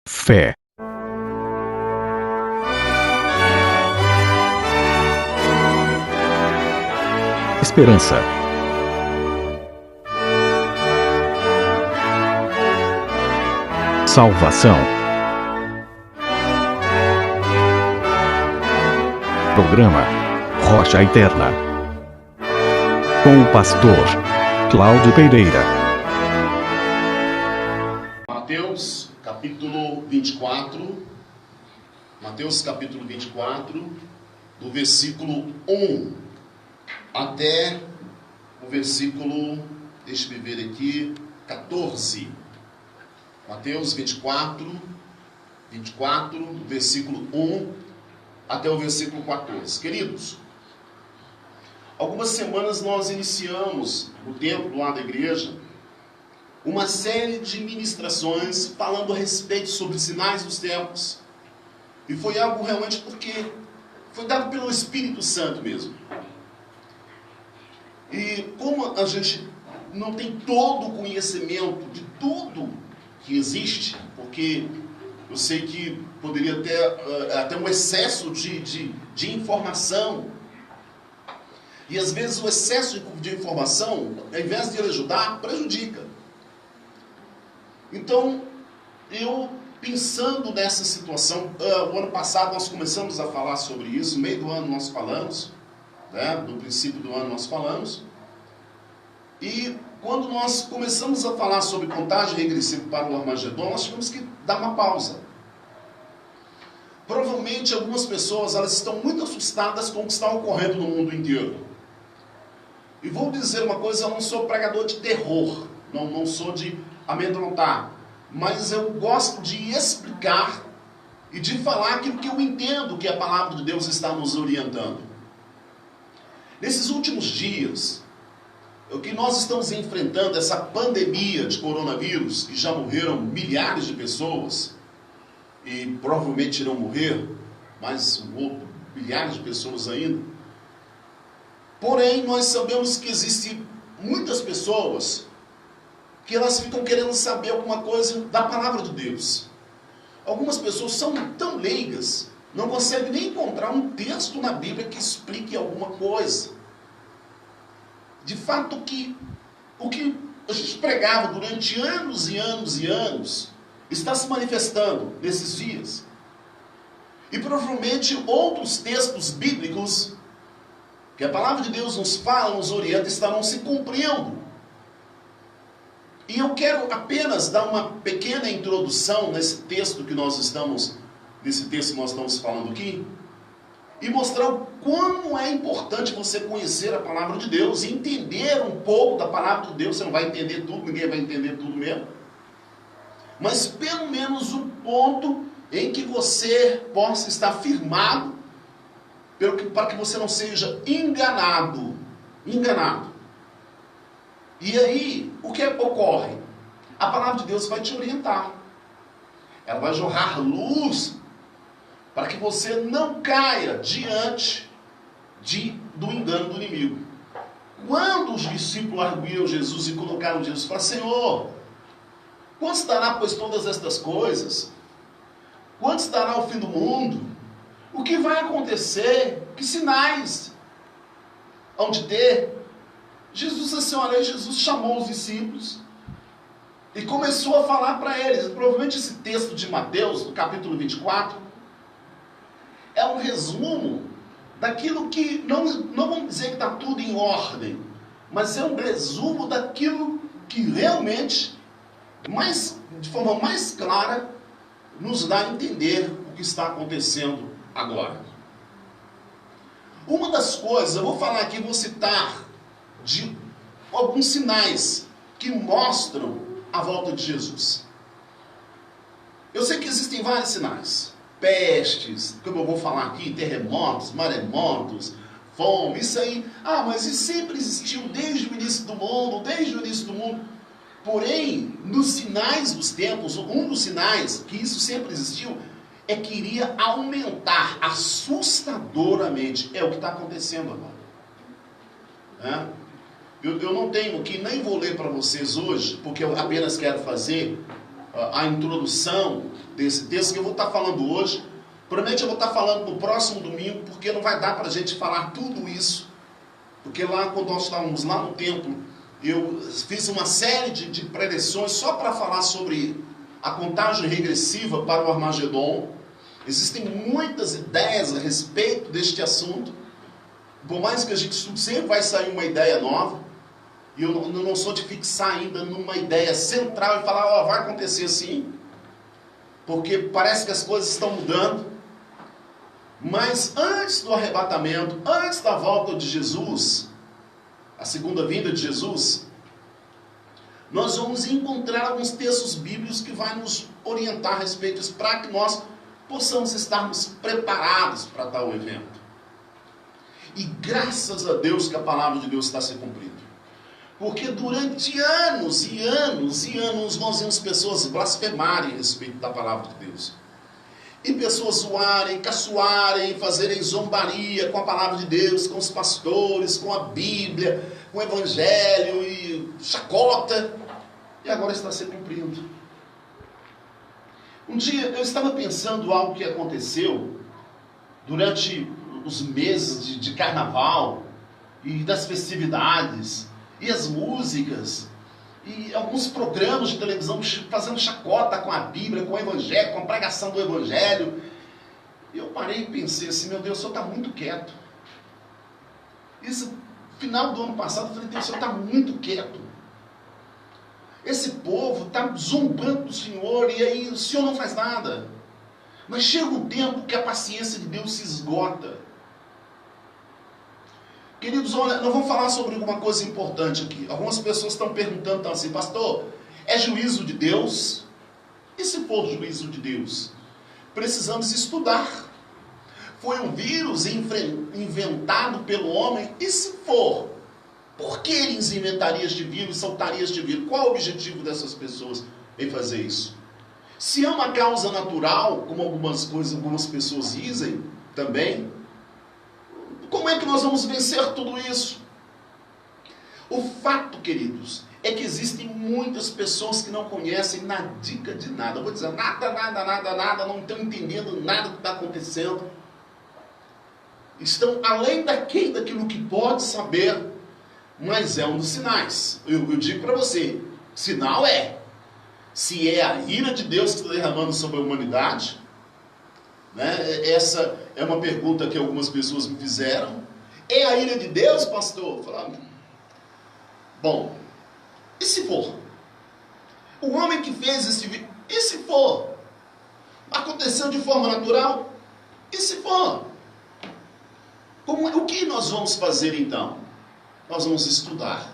Fé. Esperança. Salvação. Programa Rocha Eterna. Com o pastor Cláudio Pereira. Mateus capítulo 24. Mateus capítulo 24, do versículo 1 até o versículo, deixa-me ver aqui, 14. Mateus 24, do versículo 1 até o versículo 14. Queridos, algumas semanas nós iniciamos no templo lá da igreja uma série de ministrações falando a respeito sobre sinais dos tempos. E foi algo realmente porque foi dado pelo Espírito Santo mesmo. E como a gente não tem todo o conhecimento de tudo que existe, porque eu sei que poderia ter até um excesso de informação. E às vezes o excesso de informação, ao invés de ele ajudar, prejudica. Então, eu pensando nessa situação, o ano passado nós começamos a falar sobre isso, no meio do ano nós falamos, no princípio do ano nós falamos, e quando nós começamos a falar sobre contagem regressiva para o Armagedon, nós tivemos que dar uma pausa. Provavelmente algumas pessoas elas estão muito assustadas com o que está ocorrendo no mundo inteiro. E vou dizer uma coisa, eu não sou pregador de terror, não sou de amedrontar, mas eu gosto de explicar e de falar aquilo que eu entendo que a palavra de Deus está nos orientando. Nesses últimos dias, o que nós estamos enfrentando, essa pandemia de coronavírus, que já morreram milhares de pessoas, e provavelmente irão morrer mais milhares de pessoas ainda. Porém, nós sabemos que existem muitas pessoas que elas ficam querendo saber alguma coisa da palavra de Deus. Algumas pessoas são tão leigas, não conseguem nem encontrar um texto na Bíblia que explique alguma coisa. De fato, o que a gente pregava durante anos e anos e anos está se manifestando nesses dias. E provavelmente outros textos bíblicos que a palavra de Deus nos fala, nos orienta, estarão se cumprindo. E eu quero apenas dar uma pequena introdução nesse texto que nós estamos falando aqui, e mostrar o como é importante você conhecer a palavra de Deus e entender um pouco da palavra de Deus. Você não vai entender tudo, ninguém vai entender tudo mesmo. Mas pelo menos um ponto em que você possa estar firmado, para que você não seja enganado. E aí, o que ocorre? A palavra de Deus vai te orientar. Ela vai jorrar luz para que você não caia diante do engano do inimigo. Quando os discípulos arguíam Jesus e colocaram Jesus, falaram: Senhor, quando estará, pois, todas estas coisas? Quando estará o fim do mundo? O que vai acontecer? Que sinais hão de ter? Jesus chamou os discípulos e começou a falar para eles. Provavelmente esse texto de Mateus, no capítulo 24, é um resumo daquilo que, não vamos dizer que está tudo em ordem, mas é um resumo daquilo que realmente, de forma mais clara, nos dá a entender o que está acontecendo agora. Uma das coisas, eu vou falar aqui, vou citar de alguns sinais que mostram a volta de Jesus. Eu sei que existem vários sinais. Pestes, como eu vou falar aqui, terremotos, maremotos, fome, isso aí. Mas isso sempre existiu desde o início do mundo. Porém, nos sinais dos tempos, um dos sinais que isso sempre existiu é que iria aumentar assustadoramente. É o que está acontecendo agora. Eu não tenho aqui, nem vou ler para vocês hoje, porque eu apenas quero fazer a introdução desse texto que eu vou estar falando hoje. Provavelmente eu vou estar falando no próximo domingo, porque não vai dar para a gente falar tudo isso. Porque lá, quando nós estávamos lá no templo, eu fiz uma série de preleções só para falar sobre a contagem regressiva para o Armagedon. Existem muitas ideias a respeito deste assunto. Por mais que a gente estude, sempre vai sair uma ideia nova. E eu não sou de fixar ainda numa ideia central e falar, vai acontecer assim. Porque parece que as coisas estão mudando. Mas antes do arrebatamento, antes da volta de Jesus, a segunda vinda de Jesus, nós vamos encontrar alguns textos bíblicos que vão nos orientar a respeito disso, para que nós possamos estarmos preparados para tal evento. E graças a Deus que a palavra de Deus está se cumprindo. Porque durante anos e anos e anos nós vemos pessoas blasfemarem a respeito da palavra de Deus. E pessoas zoarem, caçoarem, fazerem zombaria com a palavra de Deus, com os pastores, com a Bíblia, com o Evangelho e chacota. E agora está se cumprindo. Um dia eu estava pensando algo que aconteceu durante os meses de carnaval e das festividades e as músicas e alguns programas de televisão fazendo chacota com a Bíblia, com o Evangelho, com a pregação do Evangelho. E eu parei e pensei assim, meu Deus, o Senhor está muito quieto. Isso, final do ano passado, eu falei, Deus, o Senhor está muito quieto. Esse povo está zombando do Senhor e aí o Senhor não faz nada. Mas chega um tempo que a paciência de Deus se esgota. Queridos, olha, nós vamos falar sobre alguma coisa importante aqui. Algumas pessoas estão perguntando assim, pastor, é juízo de Deus? E se for juízo de Deus? Precisamos estudar. Foi um vírus inventado pelo homem? E se for? Por que eles inventariam este vírus, soltariam este vírus? Qual o objetivo dessas pessoas em fazer isso? Se é uma causa natural, como algumas pessoas dizem também, como é que nós vamos vencer tudo isso? O fato, queridos, é que existem muitas pessoas que não conhecem nadica de nada. Eu vou dizer nada, não estão entendendo nada do que está acontecendo. Estão além daquilo que pode saber, mas é um dos sinais. Eu digo para você, sinal se é a ira de Deus que está derramando sobre a humanidade, né? Essa é uma pergunta que algumas pessoas me fizeram. É a ira de Deus, pastor? Falando, bom, e se for? O homem que fez esse vídeo, e se for? Aconteceu de forma natural? E se for? O que nós vamos fazer então? Nós vamos estudar.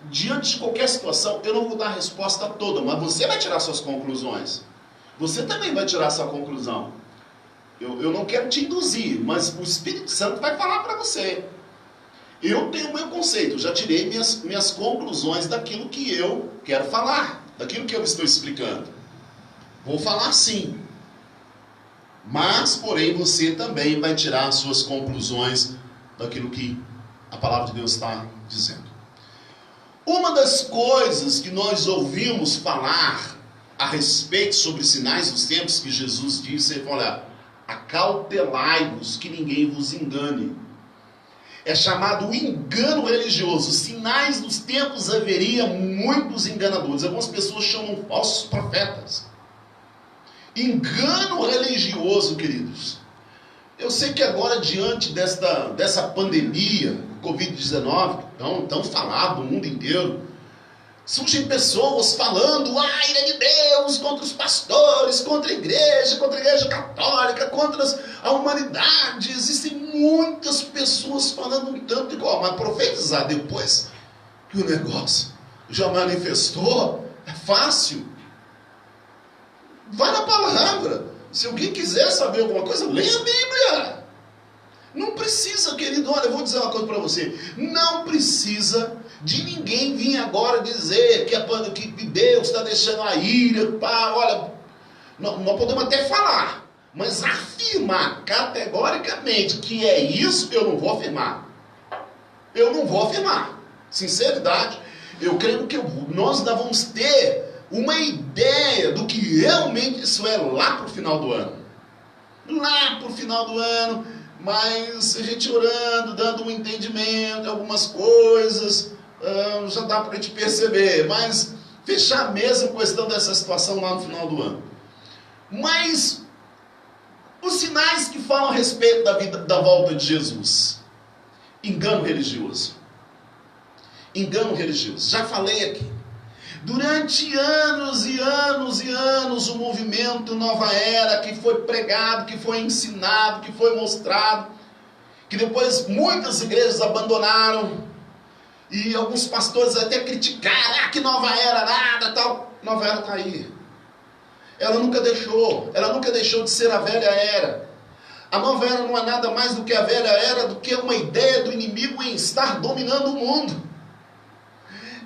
Diante de qualquer situação, eu não vou dar a resposta toda, mas você vai tirar suas conclusões. Você também vai tirar sua conclusão. Eu não quero te induzir, mas o Espírito Santo vai falar para você. Eu tenho o meu conceito, já tirei minhas conclusões daquilo que eu quero falar, daquilo que eu estou explicando. Vou falar sim. Mas, porém, você também vai tirar suas conclusões daquilo que a palavra de Deus está dizendo. Uma das coisas que nós ouvimos falar a respeito sobre sinais dos tempos, que Jesus disse, ele fala, olha, acautelai-vos que ninguém vos engane. É chamado o engano religioso. Sinais dos tempos haveria muitos enganadores. Algumas pessoas chamam falsos profetas. Engano religioso, queridos. Eu sei que agora, diante dessa pandemia, Covid-19, tão falado no mundo inteiro, surgem pessoas falando a ira de Deus contra os pastores, contra a igreja católica, contra a humanidade. Existem muitas pessoas falando um tanto igual, mas profetizar depois que o negócio já manifestou é fácil. Vai na palavra. Se alguém quiser saber alguma coisa, leia a Bíblia. Não precisa, querido, olha, eu vou dizer uma coisa para você. Não precisa de ninguém vir agora dizer que Deus está deixando a ira. Olha, nós podemos até falar, mas afirmar categoricamente que é isso, eu não vou afirmar. Eu não vou afirmar. Sinceridade, eu creio que nós ainda vamos ter uma ideia do que realmente isso é lá para o final do ano. Lá para o final do ano, mas a gente orando, dando um entendimento, algumas coisas, já dá para a gente perceber, mas fechar mesmo a questão dessa situação lá no final do ano. Mas os sinais que falam a respeito da volta de Jesus: engano religioso. Engano religioso. Já falei aqui. Durante anos e anos e anos, o movimento Nova Era, que foi pregado, que foi ensinado, que foi mostrado, que depois muitas igrejas abandonaram, e alguns pastores até criticaram, que Nova Era nada, tal. Nova Era está aí. Ela nunca deixou de ser a velha era. A nova era não é nada mais do que a velha era, do que uma ideia do inimigo em estar dominando o mundo.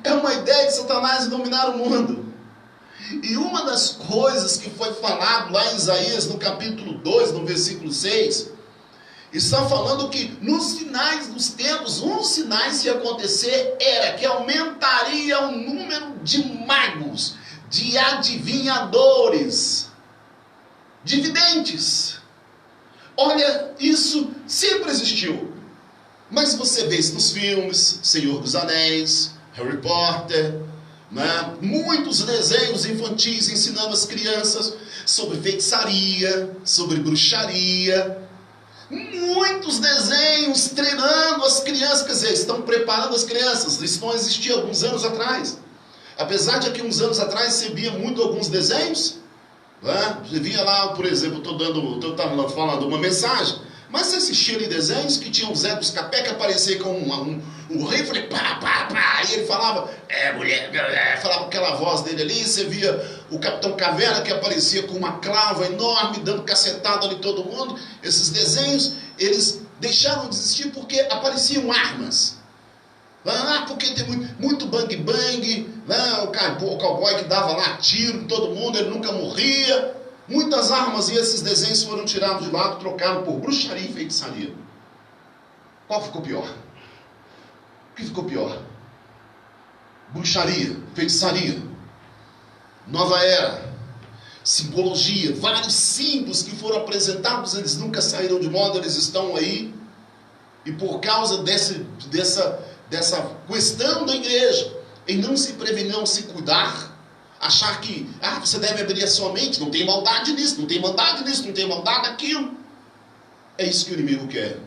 É uma ideia de Satanás dominar o mundo. E uma das coisas que foi falado lá em Isaías, no capítulo 2, no versículo 6, está falando que nos finais dos tempos, um dos sinais que ia acontecer era que aumentaria o número de magos, de adivinhadores, de videntes. Olha, isso sempre existiu. Mas você vê isso nos filmes, Senhor dos Anéis, Harry Potter, né? Muitos desenhos infantis ensinando as crianças sobre feitiçaria, sobre bruxaria. Muitos desenhos treinando as crianças, quer dizer, estão preparando as crianças. Isso não existia alguns anos atrás. Apesar de aqui uns anos atrás você via muito alguns desenhos, né? Você via lá, por exemplo, estou falando uma mensagem, mas você assistia ali desenhos que tinha o Zé dos Capé que aparecia com um rei, falei, pá, e ele falava, mulher, falava aquela voz dele ali. Você via o Capitão Caverna que aparecia com uma clava enorme, dando cacetada ali todo mundo. Esses desenhos, eles deixaram de existir porque apareciam armas. Porque tem muito bang, né? O cowboy que dava lá tiro em todo mundo, ele nunca morria. Muitas armas, e esses desenhos foram tirados de lado, trocaram por bruxaria e feitiçaria. Qual ficou pior? O que ficou pior? Bruxaria, feitiçaria, nova era, simbologia, vários símbolos que foram apresentados, eles nunca saíram de moda, eles estão aí. E por causa dessa questão da igreja, em não se prevenir, não se cuidar, achar que você deve abrir a sua mente, não tem maldade nisso, não tem maldade nisso, não tem maldade naquilo. É isso que o inimigo quer.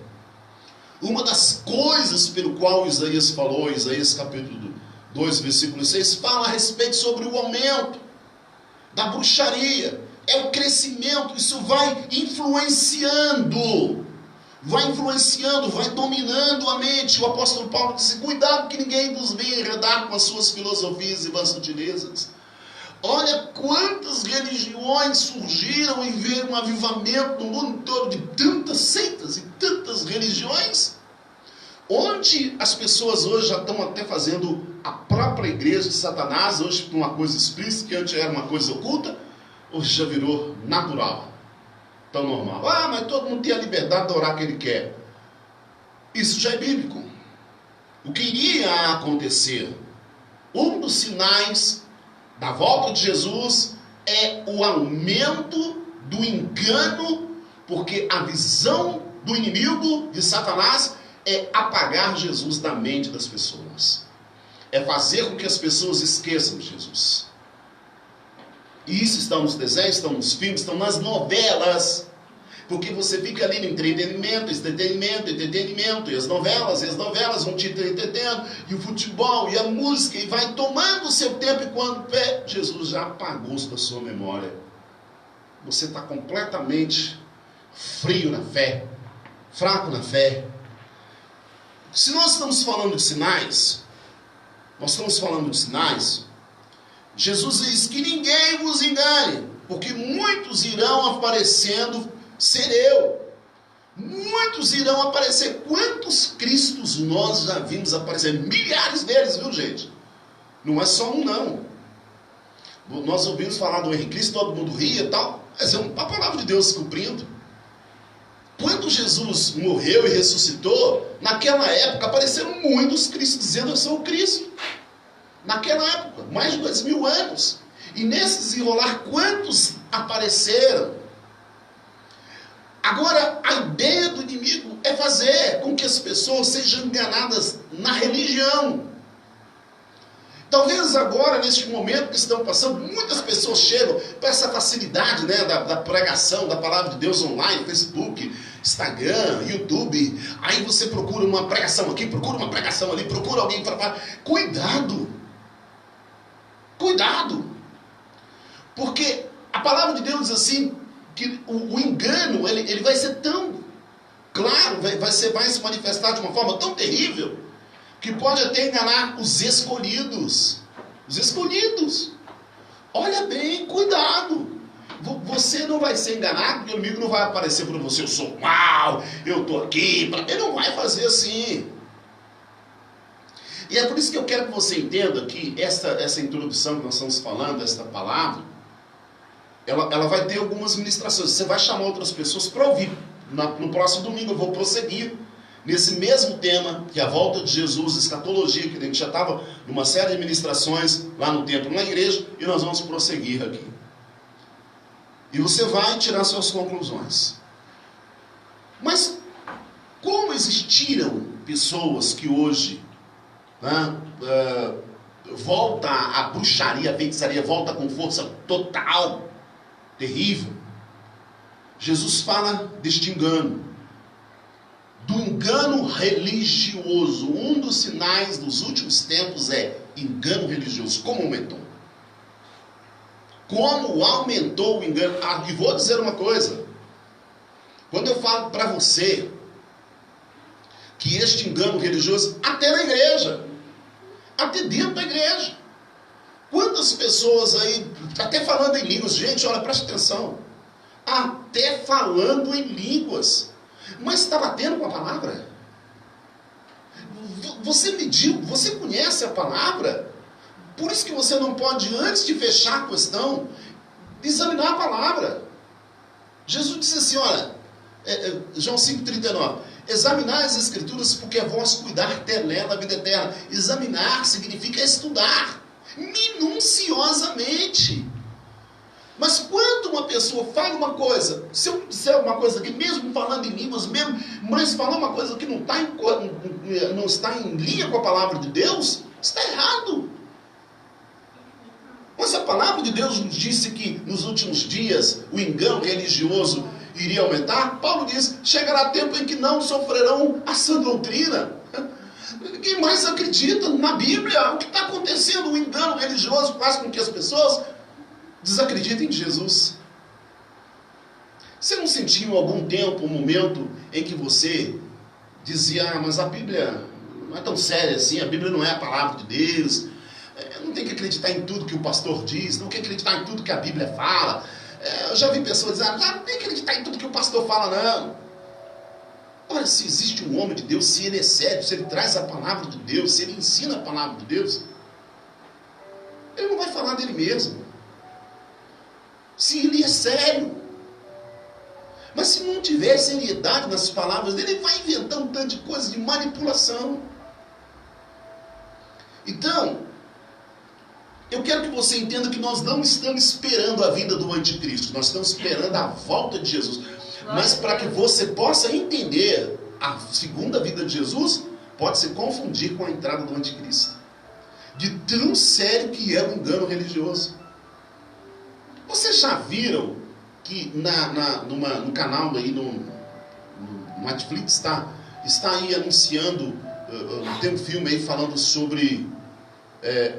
Uma das coisas pelo qual Isaías falou, Isaías capítulo 2, versículo 6, fala a respeito sobre o aumento da bruxaria, é o crescimento. Isso vai influenciando, vai dominando a mente. O apóstolo Paulo disse, cuidado que ninguém nos venha enredar com as suas filosofias e vãs sutilezas. Olha quantas religiões surgiram e veio um avivamento no mundo todo de tantas seitas e tantas religiões, onde as pessoas hoje já estão até fazendo a própria igreja de Satanás, hoje por uma coisa explícita, que antes era uma coisa oculta, hoje já virou natural, tão normal. Mas todo mundo tem a liberdade de orar o que ele quer. Isso já é bíblico. O que iria acontecer? Um dos sinais da volta de Jesus é o aumento do engano, porque a visão do inimigo, de Satanás, é apagar Jesus da mente das pessoas. É fazer com que as pessoas esqueçam de Jesus. E isso está nos desenhos, estão nos filmes, estão nas novelas. Porque você fica ali no entretenimento, e as novelas vão te entretendo, e o futebol, e a música, e vai tomando o seu tempo, e quando Jesus já apagou da sua memória. Você está completamente frio na fé, fraco na fé. Se nós estamos falando de sinais, Jesus diz que ninguém vos engane, porque muitos irão aparecendo, ser eu. Muitos irão aparecer. Quantos Cristos nós já vimos aparecer? Milhares deles, viu, gente? Não é só um, não. Nós ouvimos falar do Henrique Cristo, todo mundo ria e tal, mas é uma palavra de Deus se cumprindo. Quando Jesus morreu e ressuscitou, naquela época apareceram muitos Cristos dizendo eu sou o Cristo. Naquela época, mais de 2000 anos. E nesse desenrolar, quantos apareceram? Agora, a ideia do inimigo é fazer com que as pessoas sejam enganadas na religião. Talvez agora, neste momento que estão passando, muitas pessoas chegam para essa facilidade, né, da pregação, da palavra de Deus online, Facebook, Instagram, YouTube. Aí você procura uma pregação aqui, procura uma pregação ali, procura alguém para falar. Cuidado! Cuidado! Porque a palavra de Deus diz assim, que o engano ele vai ser tão claro, vai se manifestar de uma forma tão terrível, que pode até enganar os escolhidos. Os escolhidos. Olha bem, cuidado. Você não vai ser enganado, porque o inimigo não vai aparecer para você, eu sou mal, eu estou aqui. Ele não vai fazer assim. E é por isso que eu quero que você entenda que essa introdução que nós estamos falando, esta palavra, ela vai ter algumas ministrações. Você vai chamar outras pessoas para ouvir. No próximo domingo eu vou prosseguir nesse mesmo tema, que é a volta de Jesus, escatologia, que a gente já estava numa série de ministrações lá no templo, na igreja, e nós vamos prosseguir aqui. E você vai tirar suas conclusões. Mas como existiram pessoas que hoje, né, volta a bruxaria, a feitiçaria, volta com força total, terrível. Jesus fala deste engano, do engano religioso. Um dos sinais dos últimos tempos é engano religioso. Como aumentou? Como aumentou o engano? E vou dizer uma coisa. Quando eu falo para você que este engano religioso, até na igreja, até dentro da igreja, quantas pessoas aí, até falando em línguas, gente, olha, presta atenção, até falando em línguas, mas está batendo com a palavra? Você mediu, você conhece a palavra? Por isso que você não pode, antes de fechar a questão, examinar a palavra. Jesus disse assim, olha, João 5,39, examinar as escrituras, porque é vós cuidar ter nela a vida eterna. Examinar significa estudar minuciosamente. Mas quando uma pessoa fala uma coisa, se eu disser uma coisa aqui, mesmo falando em línguas, mesmo, mas falar uma coisa que não está em linha com a palavra de Deus, está errado. Mas a palavra de Deus nos disse que nos últimos dias o engano religioso iria aumentar. Paulo diz, chegará tempo em que não sofrerão a sã doutrina. Quem mais acredita na Bíblia? O que está acontecendo? O engano religioso faz com que as pessoas desacreditem de Jesus. Você não sentiu em algum tempo, um momento em que você dizia, mas a Bíblia não é tão séria assim, a Bíblia não é a palavra de Deus, não tem que acreditar em tudo que o pastor diz, não tem que acreditar em tudo que a Bíblia fala. Eu já vi pessoas dizendo, não tem que acreditar em tudo que o pastor fala, não. Olha, se existe um homem de Deus, se ele é sério, se ele traz a palavra de Deus, se ele ensina a palavra de Deus, ele não vai falar dele mesmo. Se ele é sério. Mas se não tiver seriedade nas palavras dele, ele vai inventar um tanto de coisa de manipulação. Então, eu quero que você entenda que nós não estamos esperando a vinda do anticristo, nós estamos esperando a volta de Jesus. Mas para que você possa entender a segunda vinda de Jesus, pode se confundir com a entrada do anticristo. De tão sério que é o engano religioso. Vocês já viram que no canal aí, no Netflix, está aí anunciando, tem um filme aí falando sobre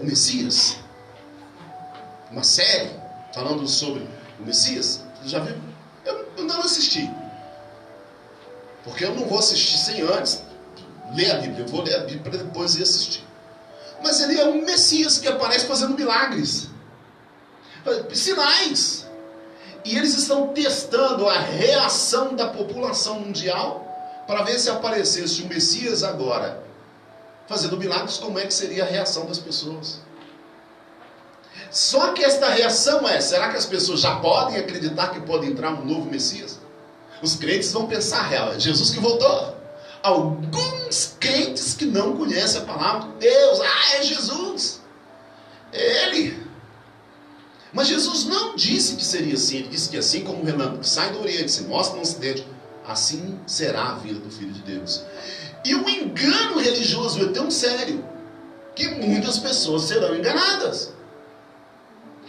o Messias? Uma série falando sobre o Messias? Já viu? Eu ainda não assisti. Porque eu não vou assistir sem antes ler a Bíblia. Eu vou ler a Bíblia para depois ir assistir. Mas ele é um Messias que aparece fazendo milagres. Sinais. E eles estão testando a reação da população mundial para ver se aparecesse o Messias agora fazendo milagres, como é que seria a reação das pessoas. Só que esta reação será que as pessoas já podem acreditar que pode entrar um novo Messias? Os crentes vão pensar, real, é Jesus que voltou. Alguns crentes que não conhecem a palavra de Deus, é Jesus, é Ele. Mas Jesus não disse que seria assim. Ele disse que assim como o relâmpago que sai do Oriente, se mostra no Ocidente, assim será a vida do Filho de Deus. E o engano religioso é tão sério que muitas pessoas serão enganadas.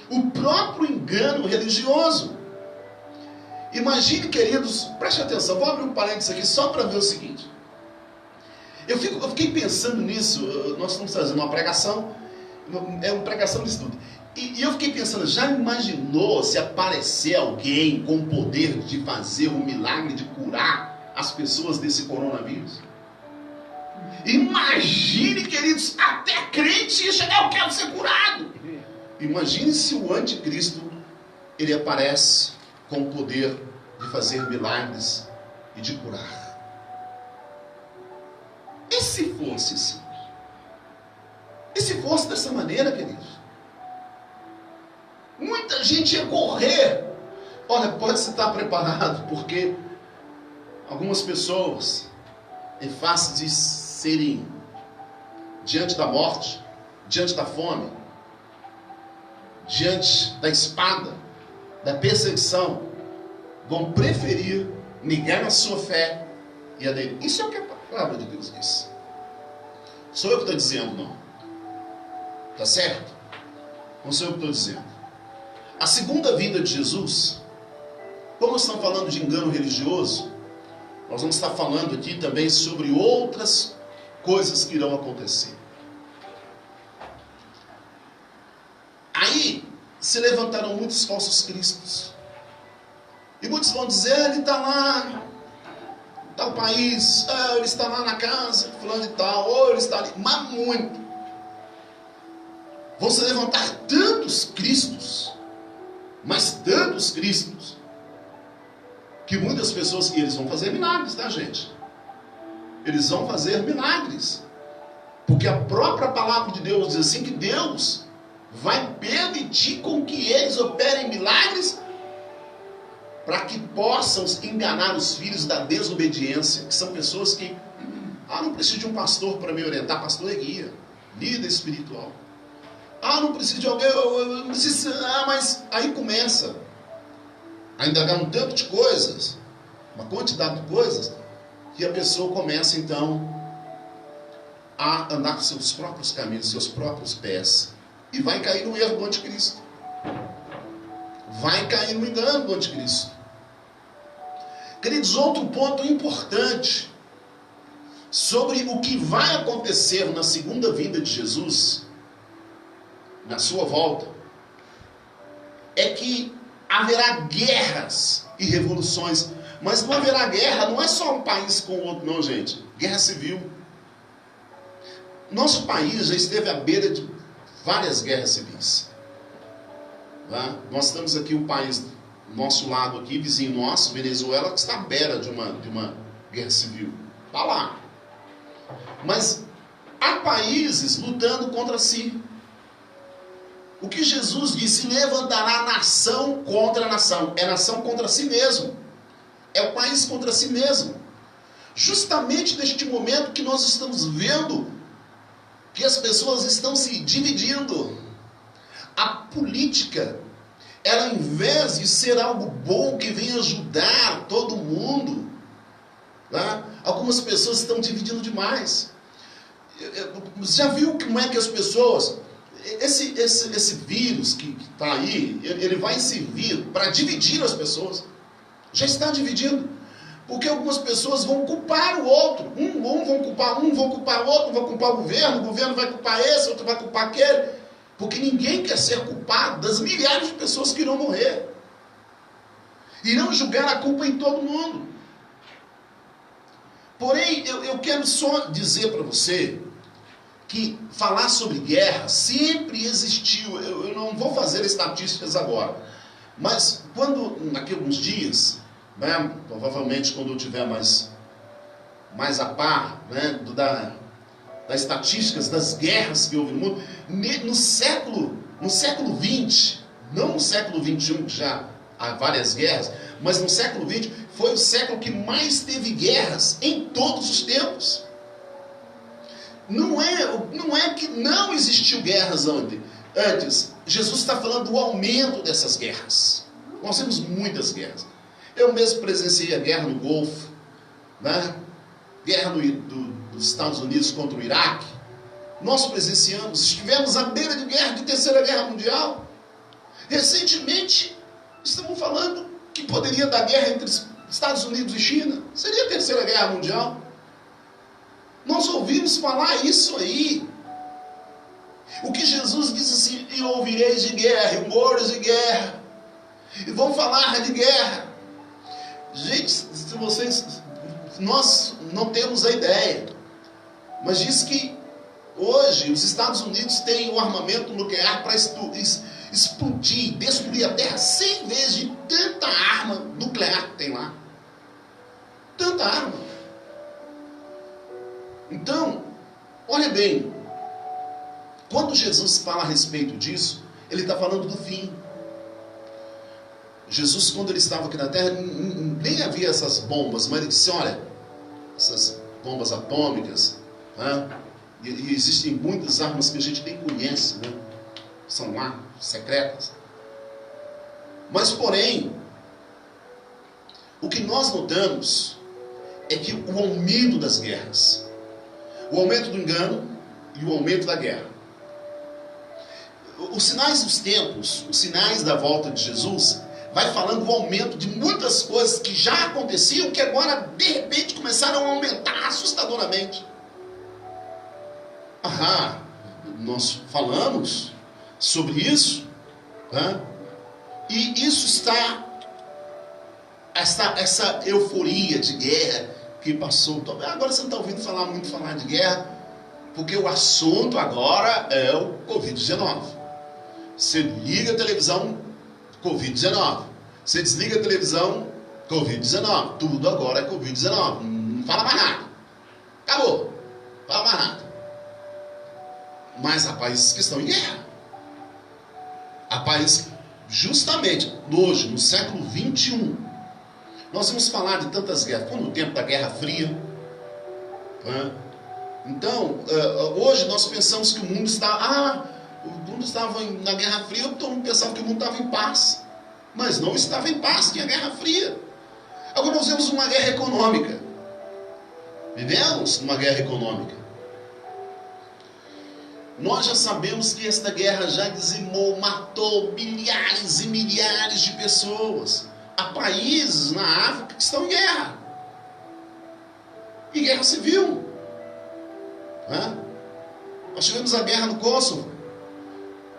O próprio engano religioso. Imagine, queridos, preste atenção, vou abrir um parênteses aqui só para ver o seguinte. Eu fiquei pensando nisso. Nós estamos fazendo uma pregação, é uma pregação de estudo. E eu fiquei pensando, já imaginou se aparecer alguém com o poder de fazer um milagre de curar as pessoas desse coronavírus? Imagine, queridos, até crente ia chegar, eu quero ser curado. Imagine se o anticristo, ele aparece com o poder de fazer milagres e de curar. E se fosse assim? E se fosse dessa maneira, queridos? Muita gente ia correr. Olha, pode se estar preparado, porque algumas pessoas, em face de serem diante da morte, diante da fome, diante da espada, da perseguição, vão preferir negar a sua fé e aderir. Isso é o que a palavra de Deus diz. Sou eu que estou dizendo, não. Tá certo? Não sou eu que estou dizendo. A segunda vinda de Jesus, como nós estamos falando de engano religioso, nós vamos estar falando aqui também sobre outras coisas que irão acontecer. Aí se levantarão muitos falsos cristos. E muitos vão dizer, ele está lá em tal país, ele está lá na casa, fulano e tal, ou ele está ali, mas muito. Vão se levantar tantos cristos, mas tantos cristos, que muitas pessoas, e eles vão fazer milagres, tá, gente? Eles vão fazer milagres. Porque a própria palavra de Deus diz assim, que Deus vai permitir com que eles operem milagres para que possam enganar os filhos da desobediência, que são pessoas que, não preciso de um pastor para me orientar. Pastor é guia, líder espiritual. Não preciso de alguém, eu não preciso, mas aí começa a indagar um tanto de coisas, uma quantidade de coisas, que a pessoa começa então a andar com seus próprios caminhos, seus próprios pés, e vai cair no erro do anticristo, vai cair no engano do anticristo. Queridos, outro ponto importante sobre o que vai acontecer na segunda vinda de Jesus, na sua volta, é que haverá guerras e revoluções. Mas não haverá guerra, não é só um país com o outro, não, gente. Guerra civil. Nosso país já esteve à beira de várias guerras civis. Tá? Nós estamos aqui, o país do nosso lado aqui, vizinho nosso, Venezuela, que está à beira de uma guerra civil. Está lá. Mas há países lutando contra si. O que Jesus disse, levantará nação contra nação. É nação contra si mesmo. É o país contra si mesmo. Justamente neste momento que nós estamos vendo que as pessoas estão se dividindo. A política, ela, ao invés de ser algo bom que vem ajudar todo mundo, tá? Algumas pessoas estão dividindo demais. Já viu como é que as pessoas... Esse vírus que está aí, ele vai servir para dividir as pessoas. Já está dividindo. Porque algumas pessoas vão culpar o outro. Vão culpar vão culpar o outro, vão culpar o governo vai culpar esse, outro vai culpar aquele. Porque ninguém quer ser culpado das milhares de pessoas que irão morrer. Irão julgar a culpa em todo mundo. Porém, eu quero só dizer para você que falar sobre guerra sempre existiu. Eu não vou fazer estatísticas agora, mas daqui a alguns dias, né, provavelmente quando eu tiver mais a par, né, das estatísticas das guerras que houve no mundo, no século XX, não no século XXI, que já há várias guerras, mas no século XX foi o século que mais teve guerras em todos os tempos. Não é que não existiu guerras antes. Antes, Jesus está falando do aumento dessas guerras. Nós temos muitas guerras. Eu mesmo presenciei a guerra no Golfo, né? Guerra dos Estados Unidos contra o Iraque. Nós presenciamos, estivemos à beira de guerra, de terceira guerra mundial. Recentemente, estamos falando que poderia dar guerra entre Estados Unidos e China. Seria a terceira guerra mundial. Nós ouvimos falar isso aí. O que Jesus disse assim: e ouvireis de guerra, e rumores de guerra, e vão falar de guerra. Gente, se vocês, nós não temos a ideia, mas diz que hoje os Estados Unidos têm o armamento nuclear para explodir, destruir a Terra 100 vezes de tanta arma nuclear que tem lá. Tanta arma. Então, olha bem, quando Jesus fala a respeito disso, ele está falando do fim. Jesus, quando ele estava aqui na Terra, nem havia essas bombas, mas ele disse: olha, essas bombas atômicas, né? E existem muitas armas que a gente nem conhece, né? São lá, secretas. Mas, porém, o que nós notamos é que o aumento das guerras, o aumento do engano e o aumento da guerra. Os sinais dos tempos, os sinais da volta de Jesus, vai falando do aumento de muitas coisas que já aconteciam, que agora, de repente, começaram a aumentar assustadoramente. Nós falamos sobre isso, né? E isso está, essa euforia de guerra que passou. Agora você não está ouvindo falar de guerra, porque o assunto agora é o Covid-19. Você liga a televisão, Covid-19. Você desliga a televisão, Covid-19. Tudo agora é Covid-19. Não fala mais nada. Acabou. Não fala mais nada. Mas há países que estão em guerra. Há países, justamente hoje, no século XXI, nós vamos falar de tantas guerras. Foi no tempo da Guerra Fria. Né? Então, hoje nós pensamos que o mundo está... o mundo estava na Guerra Fria, todo mundo pensava que o mundo estava em paz. Mas não estava em paz, tinha Guerra Fria. Agora nós vemos uma guerra econômica. Vivemos numa guerra econômica. Nós já sabemos que esta guerra já dizimou, matou milhares e milhares de pessoas. Há países na África que estão em guerra. E guerra civil. Né? Nós tivemos a guerra no Kosovo.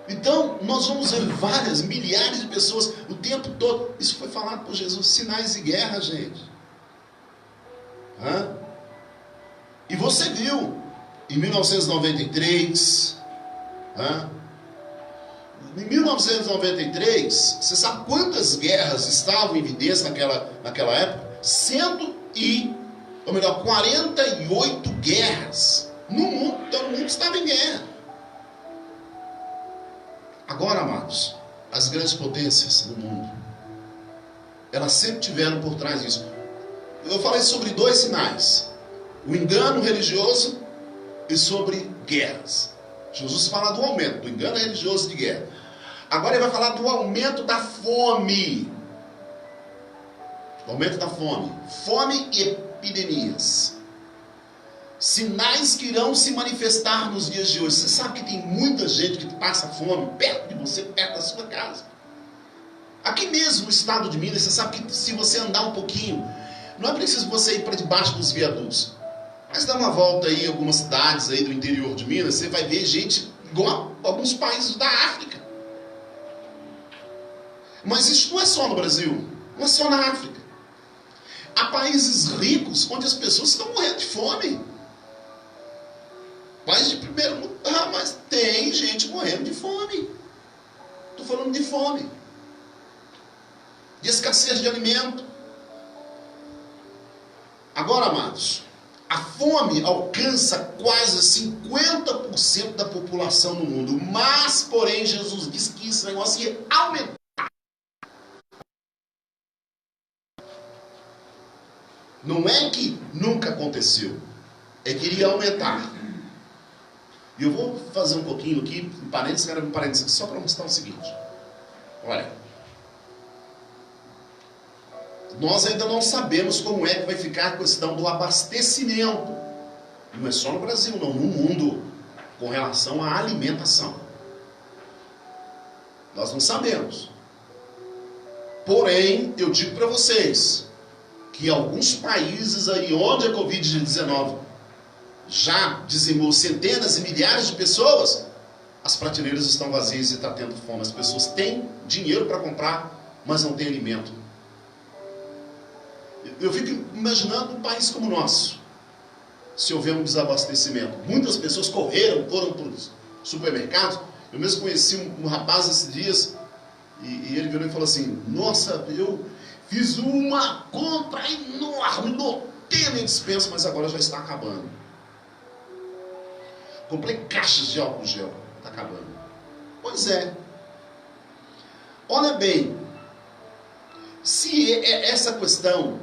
Então, nós vamos ver várias, milhares de pessoas o tempo todo. Isso foi falado por Jesus, sinais de guerra, gente. E você viu, em 1993, em 1993, você sabe quantas guerras estavam em evidência naquela época? 48 guerras no mundo. Todo mundo estava em guerra. Agora, amados, as grandes potências do mundo, elas sempre tiveram por trás disso. Eu falei sobre 2 sinais: o engano religioso e sobre guerras. Jesus fala do aumento do engano religioso e de guerra. Agora ele vai falar do aumento da fome. O aumento da fome. Fome e epidemias. Sinais que irão se manifestar nos dias de hoje. Você sabe que tem muita gente que passa fome perto de você, perto da sua casa. Aqui mesmo no estado de Minas, você sabe que se você andar um pouquinho, não é preciso você ir para debaixo dos viadutos. Mas dá uma volta aí em algumas cidades aí do interior de Minas, você vai ver gente igual a alguns países da África. Mas isso não é só no Brasil, não é só na África. Há países ricos onde as pessoas estão morrendo de fome. País de primeiro mundo, mas tem gente morrendo de fome. Estou falando de fome, de escassez de alimento. Agora, amados, a fome alcança quase 50% da população no mundo. Mas, porém, Jesus diz que esse negócio ia aumentar. Não é que nunca aconteceu, é que iria aumentar. E eu vou fazer um pouquinho aqui, um parênteses, quero um parênteses aqui, só para mostrar o seguinte. Olha, nós ainda não sabemos como é que vai ficar a questão do abastecimento. Não é só no Brasil, não, no mundo, com relação à alimentação. Nós não sabemos. Porém, eu digo para vocês que alguns países aí onde a Covid-19 já dizimou centenas e milhares de pessoas, as prateleiras estão vazias e está tendo fome. As pessoas têm dinheiro para comprar, mas não têm alimento. Eu fico imaginando um país como o nosso, se houver um desabastecimento. Muitas pessoas correram, foram para os supermercados. Eu mesmo conheci um rapaz esses dias, e ele virou e falou assim: nossa, eu fiz uma compra enorme, lotei a minha despensa, mas agora já está acabando. Comprei caixas de álcool gel, está acabando. Pois é. Olha bem, se essa questão,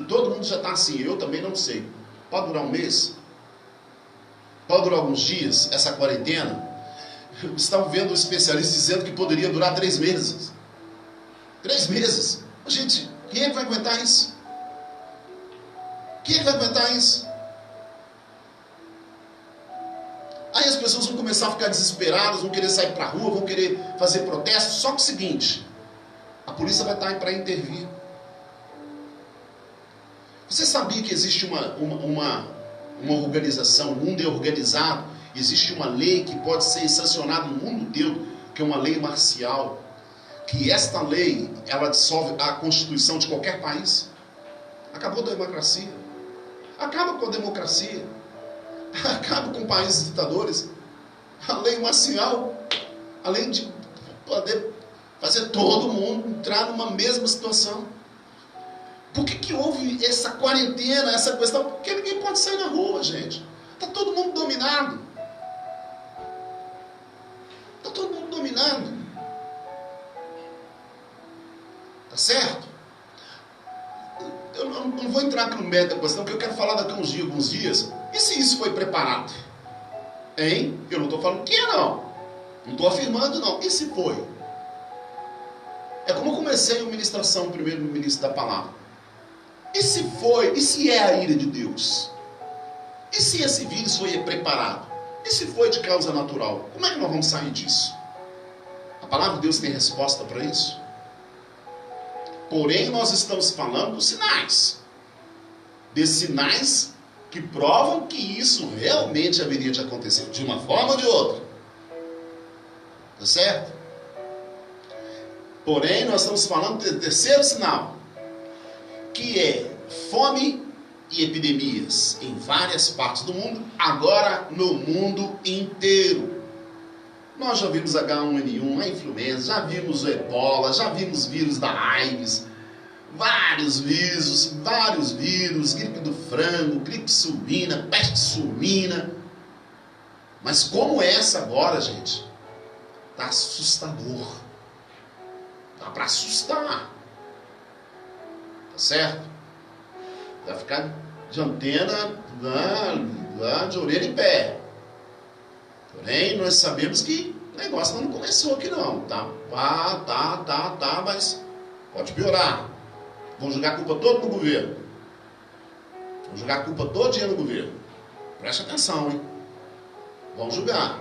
todo mundo já está assim, eu também não sei. Pode durar um mês? Pode durar alguns dias, essa quarentena? Estão vendo especialistas dizendo que poderia durar 3 meses. 3 meses? Gente, quem é que vai aguentar isso? Quem é que vai aguentar isso? Aí as pessoas vão começar a ficar desesperadas, vão querer sair para a rua, vão querer fazer protestos. Só que é o seguinte, a polícia vai estar aí para intervir. Você sabia que existe uma organização, o mundo é organizado, existe uma lei que pode ser sancionada no mundo inteiro, que é uma lei marcial, que esta lei, ela dissolve a Constituição de qualquer país? Acabou a democracia. Acaba com a democracia. Acaba com países ditadores. A lei marcial, além de poder fazer todo mundo entrar numa mesma situação. Por que houve essa quarentena, essa questão? Porque ninguém pode sair na rua, gente. Está todo mundo dominado. Está todo mundo dominado. Tá certo? Eu não vou entrar aqui no mérito da questão, porque eu quero falar daqui a alguns dias. E se isso foi preparado? Hein? Eu não estou falando que é, não. Não estou afirmando, não. E se foi? É como eu comecei a ministração primeiro no início da palavra. E se foi? E se é a ira de Deus? E se esse vírus foi preparado? E se foi de causa natural? Como é que nós vamos sair disso? A palavra de Deus tem resposta para isso? Porém, nós estamos falando dos sinais. Desses sinais que provam que isso realmente haveria de acontecer, de uma forma ou de outra. Tá certo? Porém, nós estamos falando do terceiro sinal, que é fome e epidemias em várias partes do mundo, agora no mundo inteiro. Nós já vimos H1N1, a influenza, já vimos o ebola, já vimos vírus da AIDS, vários vírus, gripe do frango, gripe suína, peste suína. Mas como essa agora, gente, tá assustador. Dá para assustar. Tá certo? Vai ficar de antena, de orelha em pé. Porém, nós sabemos que o negócio não começou aqui não, tá? Mas pode piorar. Vão jogar a culpa toda no governo. Vão jogar a culpa todinha no governo. Preste atenção, hein? Vão julgar.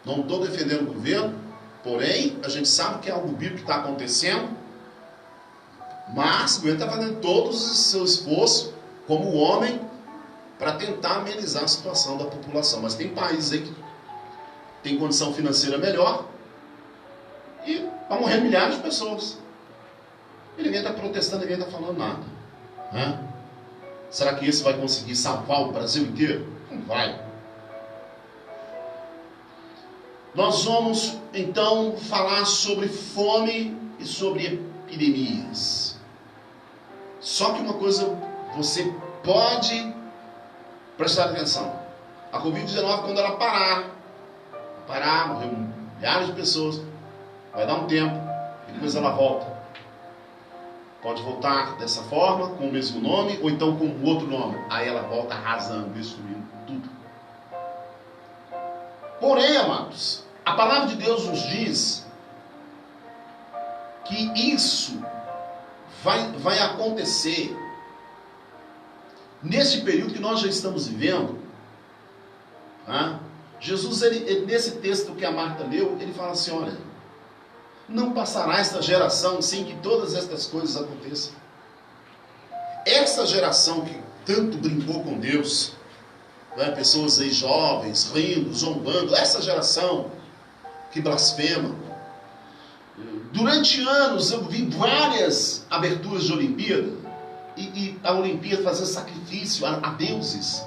Não estou defendendo o governo, porém, a gente sabe que é algo bíblico que está acontecendo, mas o governo está fazendo todo o seu esforço, como homem, para tentar amenizar a situação da população. Mas tem países aí que tem condição financeira melhor e vai morrer milhares de pessoas. E ninguém está protestando, ninguém está falando nada. Será que esse vai conseguir salvar o Brasil inteiro? Não vai. Nós vamos, então, falar sobre fome e sobre epidemias. Só que uma coisa você pode prestar atenção. A Covid-19, quando ela parar, morreu milhares de pessoas, vai dar um tempo e depois ela volta. Pode voltar dessa forma, com o mesmo nome, ou então com outro nome. Aí ela volta arrasando, destruindo tudo. Porém, amados, a palavra de Deus nos diz que isso vai acontecer nesse período que nós já estamos vivendo. Tá? Jesus, ele, nesse texto que a Marta leu, ele fala assim, olha, não passará esta geração sem que todas estas coisas aconteçam. Essa geração que tanto brincou com Deus, né, pessoas aí jovens, rindo, zombando, essa geração que blasfema. Durante anos eu vi várias aberturas de Olimpíada, e a Olimpíada fazia sacrifício a deuses.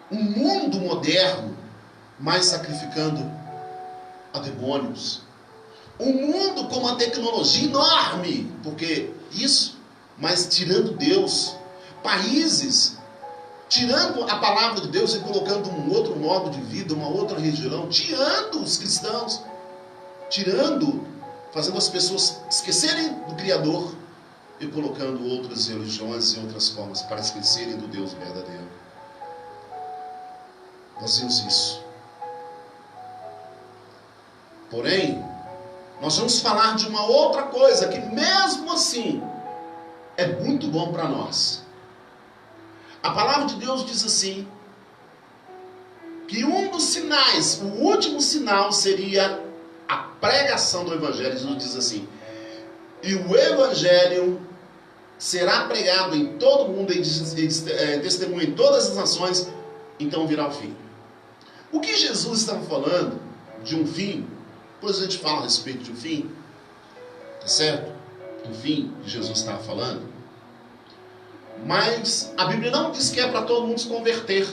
Um mundo moderno, mas sacrificando a demônios. Um mundo com uma tecnologia enorme, porque isso, mas tirando Deus. Países tirando a palavra de Deus e colocando um outro modo de vida, uma outra religião, tirando os cristãos, fazendo as pessoas esquecerem do Criador e colocando outras religiões e outras formas para esquecerem do Deus verdadeiro. Nós vimos isso. Porém, nós vamos falar de uma outra coisa que mesmo assim é muito bom para nós. A palavra de Deus diz assim, que um dos sinais, o último sinal seria a pregação do Evangelho. Jesus diz assim, e o Evangelho será pregado em todo o mundo e testemunho em todas as nações, então virá o fim. O que Jesus estava falando de um fim, depois a gente fala a respeito de um fim, tá certo? Do fim que Jesus estava falando. Mas a Bíblia não diz que é para todo mundo se converter.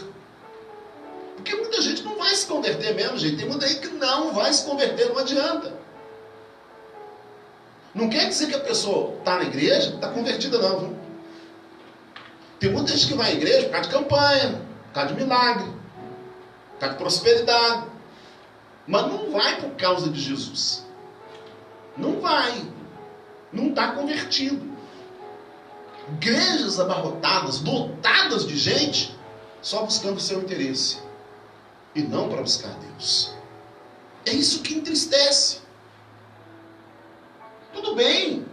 Porque muita gente não vai se converter mesmo, gente. Tem muita gente que não vai se converter, não adianta. Não quer dizer que a pessoa está na igreja, está convertida não, viu? Tem muita gente que vai à igreja por causa de campanha, por causa de milagre, por causa de prosperidade. Mas não vai por causa de Jesus. Não vai. Não está convertido. Igrejas abarrotadas, lotadas de gente, só buscando o seu interesse. E não para buscar Deus. É isso que entristece. Tudo bem.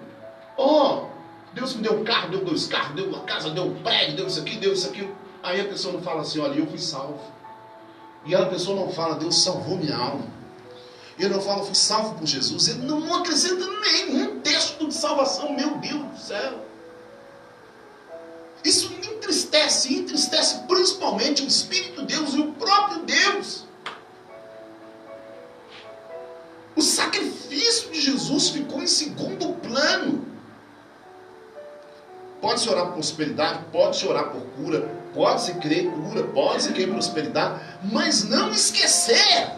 Deus me deu um carro, deu 2 carros, deu uma casa, deu um prédio, deu isso aqui, deu isso aqui. Aí a pessoa não fala assim, olha, eu fui salvo. E a pessoa não fala, Deus salvou minha alma. E ele não fala, eu fui salvo por Jesus. Ele não acrescenta nenhum texto de salvação, meu Deus do céu. Isso me entristece principalmente o Espírito de Deus e o próprio Deus. O sacrifício de Jesus ficou em segundo plano. Pode-se orar por prosperidade, pode-se orar por cura, pode-se crer cura, pode-se crer prosperidade, mas não esquecer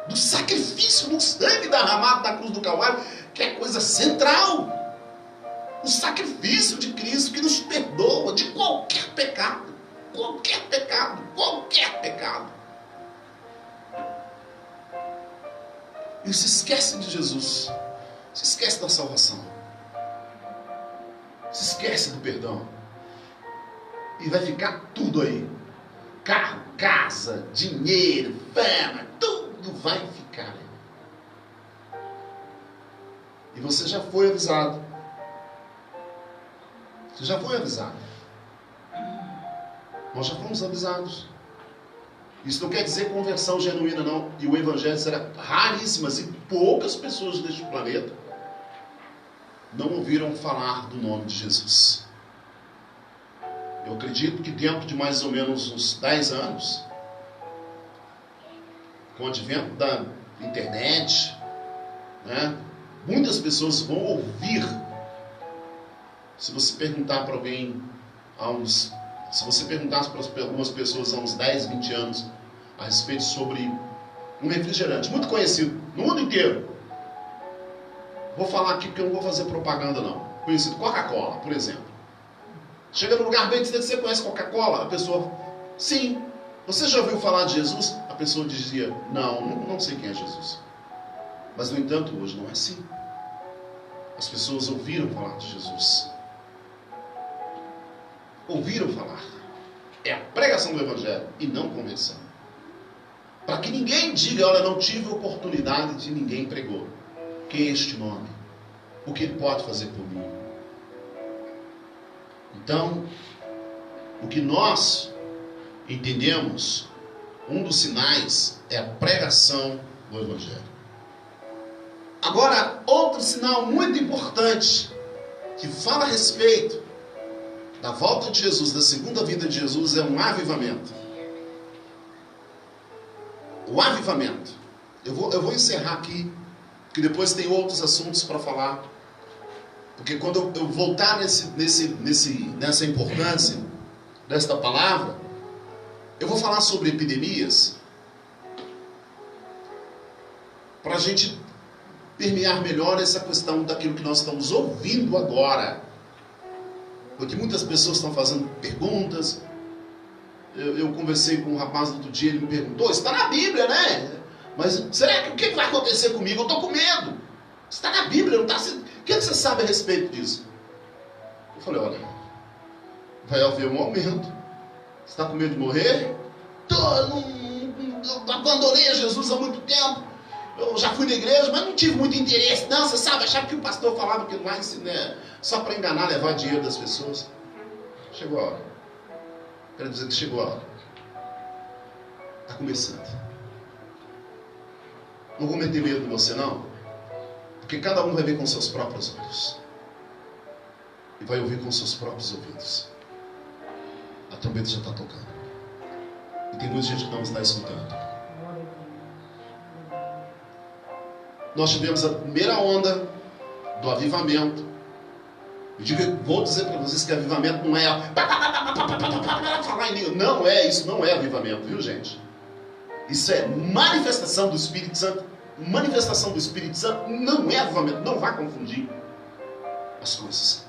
do sacrifício, do sangue derramado na cruz do Calvário, que é coisa central. O sacrifício de Cristo que nos perdoa de qualquer pecado. Qualquer pecado. Qualquer pecado. E se esquece de Jesus. Se esquece da salvação. Se esquece do perdão. E vai ficar tudo aí. Carro, casa, dinheiro, fama, tudo vai ficar aí. E você já foi avisado. Você já foi avisado. Nós já fomos avisados. Isso não quer dizer conversão genuína, não. E o Evangelho será raríssimas e poucas pessoas deste planeta não ouviram falar do nome de Jesus. Eu acredito que dentro de mais ou menos uns 10 anos, com o advento da internet, né, muitas pessoas vão ouvir. Se você perguntar para alguém se você perguntasse para algumas pessoas há uns 10, 20 anos a respeito sobre um refrigerante muito conhecido no mundo inteiro, vou falar aqui porque eu não vou fazer propaganda não, conhecido Coca-Cola, por exemplo. Chega num lugar bem distante, você conhece Coca-Cola? A pessoa, sim. Você já ouviu falar de Jesus? A pessoa dizia, não sei quem é Jesus. Mas no entanto hoje não é assim. As pessoas ouviram falar de Jesus. Ouviram falar. É a pregação do Evangelho e não conversão. para que ninguém diga, olha, não tive oportunidade de ninguém pregou. Quem é este nome? O que ele pode fazer por mim? Então, o que nós entendemos, um dos sinais é a pregação do Evangelho. Agora, outro sinal muito importante, que fala a respeito da volta de Jesus, da segunda vinda de Jesus, é um avivamento. O avivamento. Eu vou encerrar aqui, que depois tem outros assuntos para falar. Porque quando eu voltar nessa importância desta palavra, eu vou falar sobre epidemias, para a gente permear melhor essa questão daquilo que nós estamos ouvindo agora. Porque muitas pessoas estão fazendo perguntas. Eu conversei com um rapaz no outro dia, ele me perguntou, está na Bíblia, né? Mas será que o que vai acontecer comigo? Eu estou com medo. Está na Bíblia, não está? O que você sabe a respeito disso? Eu falei, olha, vai haver um aumento. Você está com medo de morrer? Eu abandonei Jesus há muito tempo. Eu já fui na igreja, mas não tive muito interesse. Não, você sabe, achava que o pastor falava que lá é só para enganar, levar dinheiro das pessoas. Chegou a hora. Quero dizer que chegou a hora. Está começando. Não vou meter medo em você, não. Porque cada um vai ver com seus próprios olhos. E vai ouvir com seus próprios ouvidos. A trombeta já está tocando. E tem muita gente que não está escutando. Nós tivemos a primeira onda do avivamento. Vou dizer para vocês que avivamento não é falar em língua. Não é, isso não é avivamento, viu, gente? Isso é manifestação do Espírito Santo. Manifestação do Espírito Santo não é avivamento. Não vá confundir as coisas.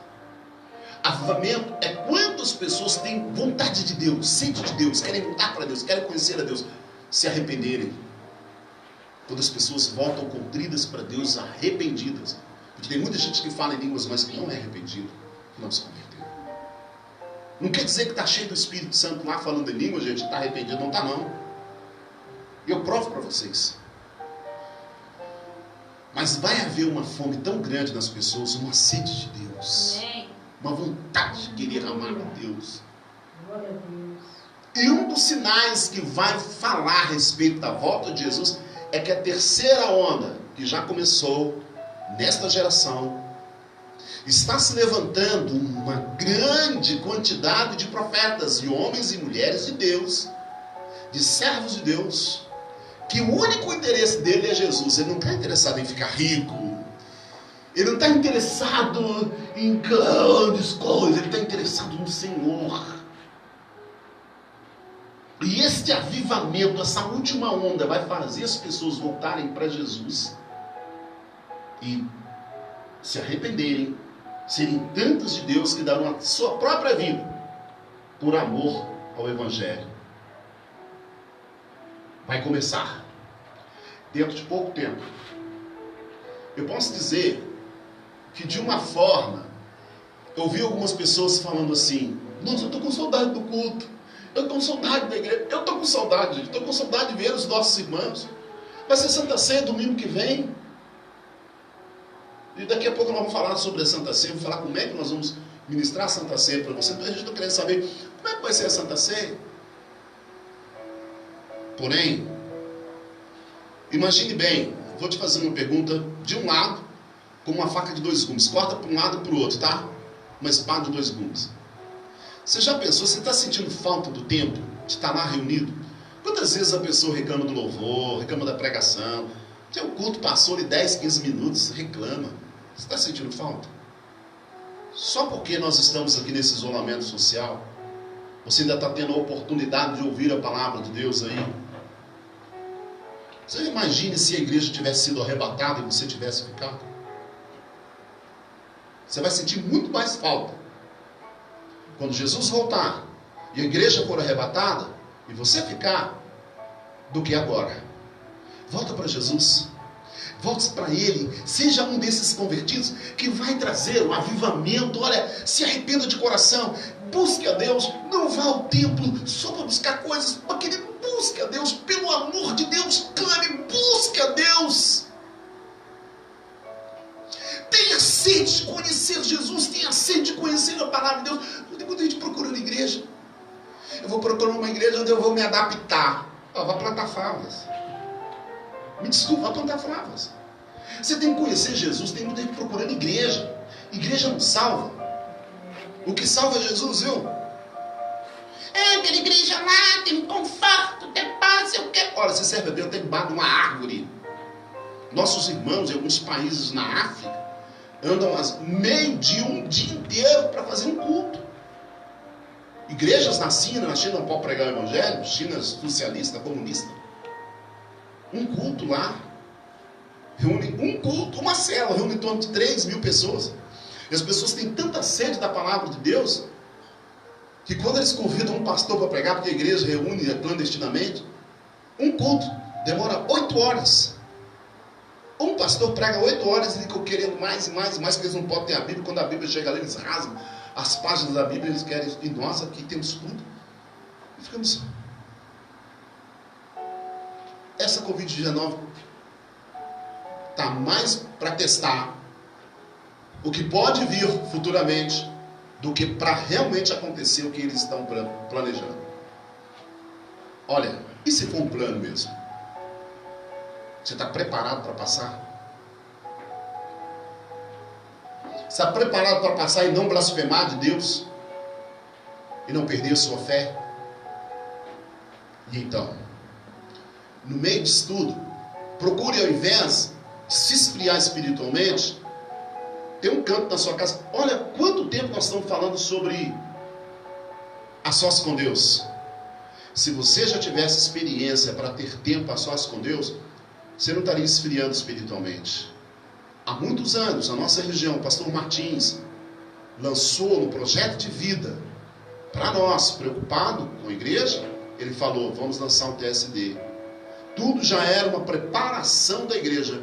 Avivamento é quando as pessoas têm vontade de Deus, sede de Deus, querem voltar para Deus, querem conhecer a Deus, se arrependerem. Quando as pessoas voltam contridas para Deus, arrependidas. Porque tem muita gente que fala em línguas, mas que não é arrependido, que não se converteu. Não quer dizer que está cheio do Espírito Santo lá falando em língua, gente, está arrependido. Não está, não. E eu provo para vocês. Mas vai haver uma fome tão grande nas pessoas, uma sede de Deus. Uma vontade de querer amar a Deus. E um dos sinais que vai falar a respeito da volta de Jesus é que a terceira onda, que já começou nesta geração, está se levantando uma grande quantidade de profetas, e homens e mulheres de Deus, de servos de Deus, que o único interesse dele é Jesus. Ele não está interessado em ficar rico, ele não está interessado em grandes coisas, ele está interessado no Senhor. E este avivamento, essa última onda, vai fazer as pessoas voltarem para Jesus e se arrependerem, serem tantas de Deus que darão a sua própria vida por amor ao Evangelho. Vai começar dentro de pouco tempo. Eu posso dizer que, de uma forma, eu vi algumas pessoas falando assim: nossa, eu estou com saudade do culto, eu estou com saudade da igreja, eu estou com saudade, estou com saudade de ver os nossos irmãos. Vai ser Santa Ceia domingo que vem. E daqui a pouco nós vamos falar sobre a Santa Ceia, vamos falar como é que nós vamos ministrar a Santa Ceia para você. Então a gente está querendo saber como é que vai ser a Santa Ceia. Porém, imagine bem, vou te fazer uma pergunta de um lado, com uma faca de dois gumes. Corta para um lado e para o outro, tá? Uma espada de dois gumes. Você já pensou, você está sentindo falta do tempo de estar lá reunido? Quantas vezes a pessoa reclama do louvor, reclama da pregação? O culto passou de 10, 15 minutos, reclama. Você está sentindo falta? Só porque nós estamos aqui nesse isolamento social, você ainda está tendo a oportunidade de ouvir a palavra de Deus aí? Você imagine se a igreja tivesse sido arrebatada e você tivesse ficado? Você vai sentir muito mais falta quando Jesus voltar e a igreja for arrebatada e você ficar, do que agora. Volta para Jesus, volte para Ele, seja um desses convertidos que vai trazer um avivamento. Olha, se arrependa de coração, busque a Deus, não vá ao templo só para buscar coisas, para querer busque a Deus, pelo amor de Deus, clame, busque a Deus. Tenha sede de conhecer Jesus, tenha sede de conhecer a palavra de Deus. Tem muita gente procurando igreja. Eu vou procurar uma igreja onde eu vou me adaptar. Vá plantar favas. Me desculpa, vá plantar favas. Você tem que conhecer Jesus, tem muita gente procurando igreja. Igreja não salva. O que salva é Jesus, viu? Aquela igreja lá, tem um conforto, tem paz, sei o quê. Olha, você serve a Deus, tem debaixo de uma árvore. Nossos irmãos em alguns países na África andam meio-dia, um dia inteiro para fazer um culto. Igrejas na China não podem pregar o evangelho, China socialista, comunista. Um culto lá, reúne um culto, uma célula, reúne em torno de 3.000 pessoas. E as pessoas têm tanta sede da palavra de Deus, que quando eles convidam um pastor para pregar, porque a igreja reúne clandestinamente, um culto demora 8 horas. Um pastor prega 8 horas e ficam querendo mais e mais e mais, porque eles não podem ter a Bíblia. Quando a Bíblia chega ali, eles rasgam as páginas da Bíblia, eles querem, e nós aqui temos tudo. E ficamos... Essa Covid-19 está mais para testar o que pode vir futuramente do que para realmente acontecer o que eles estão planejando. Olha, e se for um plano mesmo? Você está preparado para passar? Você está preparado para passar e não blasfemar de Deus? E não perder a sua fé? E então, no meio disso tudo, procure, ao invés de se esfriar espiritualmente, ter um canto na sua casa. Olha quanto tempo nós estamos falando sobre a sós com Deus. Se você já tivesse experiência para ter tempo a sós com Deus, você não estaria esfriando espiritualmente. Há muitos anos, na nossa região, o pastor Martins lançou no projeto de vida, para nós, preocupado com a igreja, ele falou, vamos lançar um TSD. Tudo já era uma preparação da igreja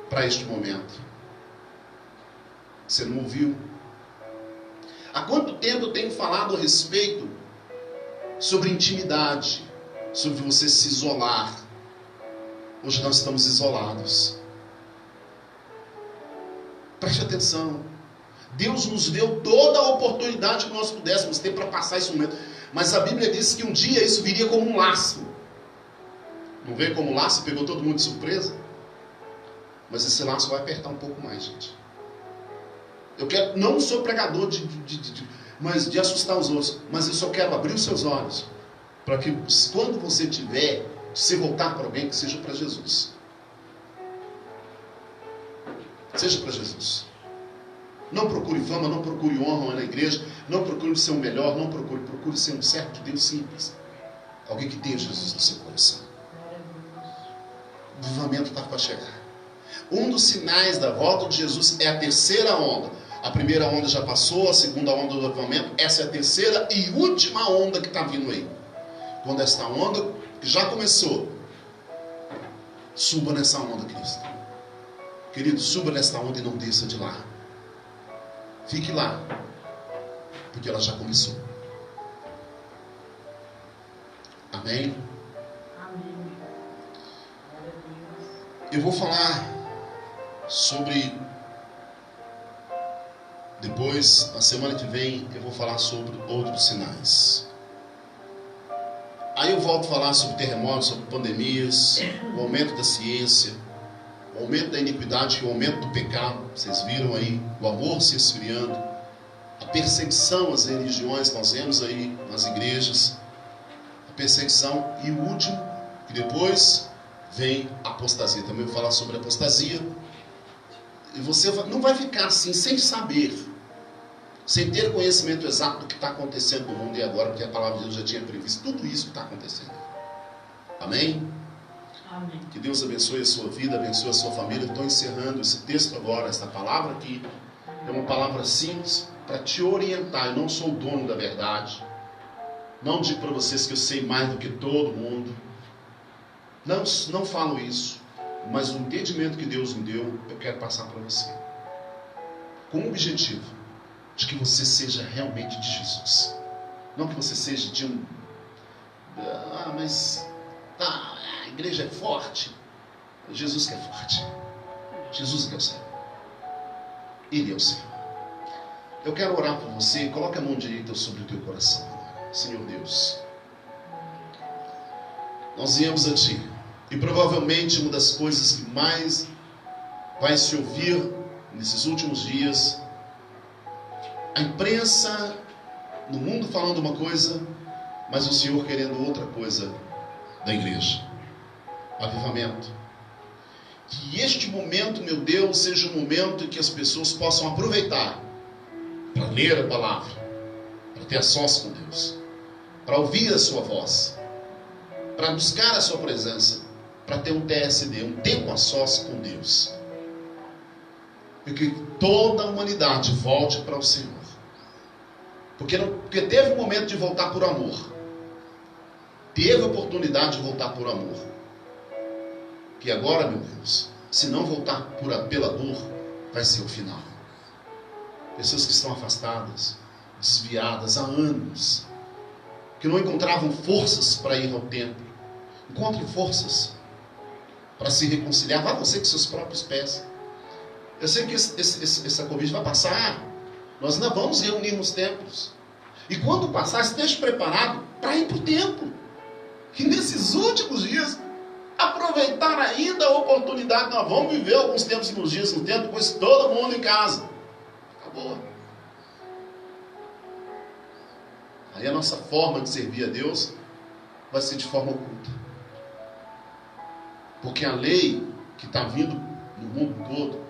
para este momento. Você não ouviu? Há quanto tempo eu tenho falado a respeito sobre intimidade, sobre você se isolar? Hoje nós estamos isolados. Preste atenção. Deus nos deu toda a oportunidade que nós pudéssemos ter para passar esse momento. Mas a Bíblia diz que um dia isso viria como um laço. Não veio como um laço, pegou todo mundo de surpresa? Mas esse laço vai apertar um pouco mais, gente. Eu quero, não sou pregador mas de assustar os outros, mas eu só quero abrir os seus olhos para que quando você tiver, se voltar para alguém, que seja para Jesus. Seja para Jesus. Não procure fama, não procure honra na igreja, não procure ser o melhor, não procure ser um servo de Deus simples. Alguém que tenha Jesus no seu coração. O avivamento está para chegar. Um dos sinais da volta de Jesus é a terceira onda. A primeira onda já passou, a segunda onda do avivamento, essa é a terceira e última onda que está vindo aí. Quando esta onda que já começou, suba nessa onda, Cristo. Querido, suba nesta onda e não desça de lá. Fique lá, porque ela já começou. Amém? Amém. Eu vou falar sobre... Depois, na semana que vem, eu vou falar sobre outros sinais. Aí eu volto a falar sobre terremotos, sobre pandemias, o aumento da ciência, o aumento da iniquidade, o aumento do pecado. Vocês viram aí o amor se esfriando, a perseguição às religiões que nós vemos aí nas igrejas, a perseguição, e o último, que depois vem a apostasia. Também vou falar sobre a apostasia. E você não vai ficar assim, sem saber, sem ter conhecimento exato do que está acontecendo no mundo e agora, porque a palavra de Deus já tinha previsto tudo isso que está acontecendo. Amém? Amém. Que Deus abençoe a sua vida, abençoe a sua família. Estou encerrando esse texto agora, esta palavra aqui. É uma palavra simples para te orientar. Eu não sou o dono da verdade. Não digo para vocês que eu sei mais do que todo mundo. Não falo isso. Mas o entendimento que Deus me deu, eu quero passar para você. Com o objetivo de que você seja realmente de Jesus. Não que você seja de um... mas Tá, a igreja é forte. Jesus que é forte. Jesus que é o Senhor. Ele é o Senhor. Eu quero orar por você. Coloque a mão direita sobre o teu coração. Senhor Deus, nós viemos a Ti. E provavelmente uma das coisas que mais vai se ouvir nesses últimos dias, a imprensa no mundo falando uma coisa, mas o Senhor querendo outra coisa da igreja. Avivamento. Que este momento, meu Deus, seja um momento em que as pessoas possam aproveitar para ler a palavra, para ter a sós com Deus, para ouvir a sua voz, para buscar a sua presença, para ter um TSD, um tempo a sós com Deus. E que toda a humanidade volte para o Senhor. Porque teve um momento de voltar por amor. Teve a oportunidade de voltar por amor. Que agora, meu Deus, se não voltar pela dor, vai ser o final. Pessoas que estão afastadas, desviadas há anos, que não encontravam forças para ir ao templo. Encontre forças para se reconciliar. Vá você com seus próprios pés. Eu sei que essa Covid vai passar. Nós ainda vamos reunir nos templos. E quando passar, esteja preparado para ir para o templo. Que nesses últimos dias, aproveitar ainda a oportunidade. Nós vamos viver alguns tempos nos dias no templo, depois todo mundo em casa. Acabou. Aí a nossa forma de servir a Deus vai ser de forma oculta. Porque a lei que está vindo no mundo todo,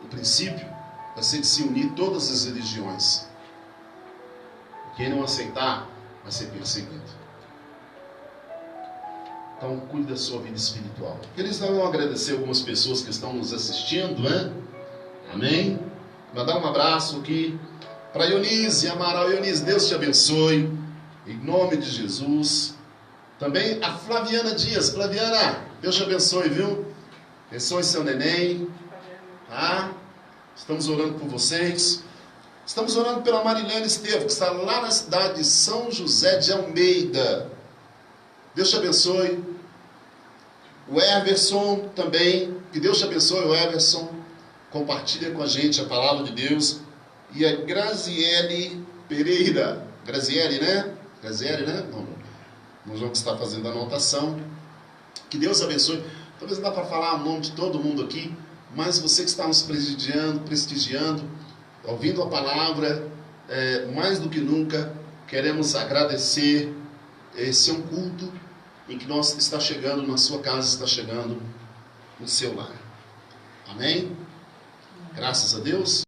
o princípio vai ser de se unir todas as religiões. Quem não aceitar vai ser perseguido. Então cuide da sua vida espiritual. Queridos, nós vamos agradecer algumas pessoas que estão nos assistindo, né? Amém? Mandar um abraço aqui para Ionise, Amaral. Ionise, Deus te abençoe, em nome de Jesus. Também a Flaviana Dias. Flaviana, Deus te abençoe, viu? Abençoe seu neném. Tá? Estamos orando por vocês. Estamos orando pela Marilene Estevam, que está lá na cidade de São José de Almeida. Deus te abençoe. O Everson também. Que Deus te abençoe, o Everson. Compartilha com a gente a palavra de Deus. E a Graziele Pereira. Graziele, né? Graziele, né? O João que está fazendo a anotação. Que Deus abençoe. Talvez não dá para falar o nome de todo mundo aqui, mas você que está nos prestigiando, ouvindo a palavra, mais do que nunca, queremos agradecer. Esse é um culto em que nós está chegando na sua casa, está chegando no seu lar. Amém? Graças a Deus.